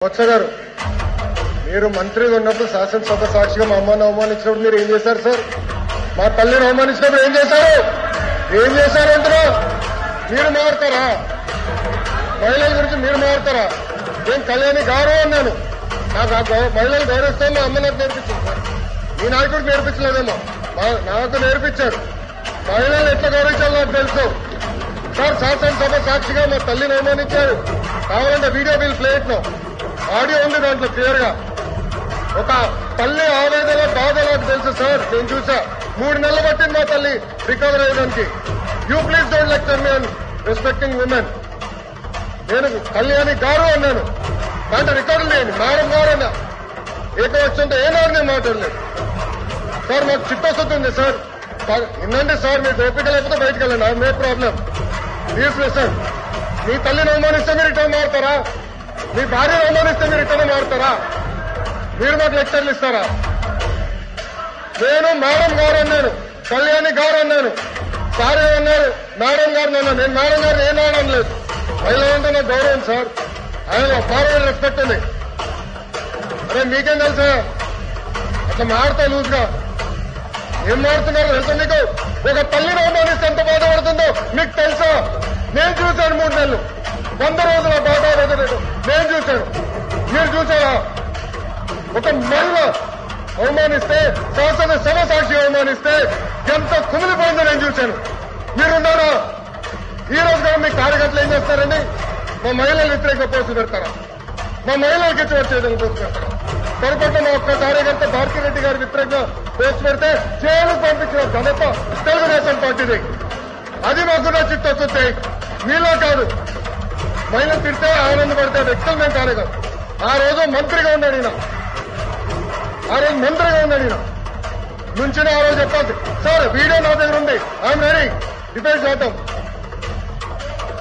బొత్స గారు, మీరు మంత్రిగా ఉన్నప్పుడు శాసనసభ సాక్షిగా మా అమ్మను అవమానించినప్పుడు మీరు ఏం చేశారు సార్? మా తల్లిని అవమానించినప్పుడు ఏం చేశారు? ఏం చేశారు అంటున్నా? మీరు మారుతారా? మహిళల గురించి మీరు మారుతారా? నేను కళ్యాణి గౌరవం అన్నాను. నాకు మహిళలు గౌరవిస్తాను, మా అమ్మ నాకు నేర్పించింది సార్. మీ నాయకుడికి నేర్పించలేదేమో, నాకు నేర్పించారు. మహిళలు ఎట్లా గౌరవించాలో నాకు తెలుసు సార్. శాసనసభ సాక్షిగా మా తల్లిని అవమానించారు. కావాలంటే వీడియో బిల్ ప్లేట్ ఆడియో ఉంది దాంట్లో క్లియర్ గా. ఒక తల్లి ఆవేదన బాధ నాకు తెలుసు సార్. నేను చూసా, 3 నెలలు పట్టింది మా తల్లి రికవర్ అయ్యడానికి. You please don't lecture me on respecting women. నేను కళ్యాణి గారు అన్నాను, దాంట్లో రికార్డు లేని మేడం గారు అన్నా. ఏకవచ్చంతో ఏనాడు నేను మాట్లాడలేదు సార్. మాకు చిత్తశుద్ధి ఉంది సార్. ఏంటంటే సార్, మీరు ఓపిక లేకపోతే బయటకు వెళ్ళండి, నో ప్రాబ్లం. Please listen. మీ తల్లిని అవమానిస్తే మీరు రిటర్న్ మారుతారా? మీ భార్యను అవమానిస్తే మీరు రిటర్న్ మారుతారా? మీరు మాకు లెక్చర్లు ఇస్తారా? నేను మేడం గారు అన్నాను, కళ్యాణి గారు అన్నాను, సార్ అన్నారు మేడం గారు అన్నాను. నేను మేడం గారు ఏనాడు అనలేదు. మహిళ అంటే నాకు గౌరవం సార్. ఆయన ఫార్వర్డ్ రెస్పెక్ట్ ఉంది. అరే మీకేం తెలుసా అట్లా మారుతా లూజ్గా? ఏం మారుతున్నారు తెలుసా మీకు? ఒక తల్లిని అవమానిస్తే ఎంత బాధపడుతుందో మీకు తెలుసా? నేను చూశాను 3 నెలలు, 100 రోజుల బాధ నేను చూశాను. మీరు చూసారా? ఒక మహిళ అవమానిస్తే, శాసనసభ సాక్షి అవమానిస్తే ఎంత కుమిలిపోయిందో నేను చూశాను. మీరున్నారా? ఈ రోజు కూడా మీ కార్యకర్తలు ఏం చేస్తారండి? మా మహిళలు వ్యతిరేక పోస్టు పెడతారా? మా మహిళలకి చోటు చేయడానికి పోస్టు పెడతారా? పొరపాటు మా ఒక్క కార్యకర్త భారతిరెడ్డి గారి వ్యతిరేకంగా పోస్టు పెడితే జైలుకు పంపించిన ఘనత తెలుగుదేశం పార్టీది. అది మాకు చిత్తశుద్ధి. మీలో కాదు. మహిళలు తిడితే ఆనందపడితే వ్యక్తులు మేము కాలేదు. ఆ రోజు మంత్రిగా ఉన్నాడు ఈయన, నుంచిన ఆ రోజు చెప్పాలి సార్. వీడియో నా దగ్గర ఉంది, ఐఎమ్ రెడీ డిబేట్ చేద్దాం.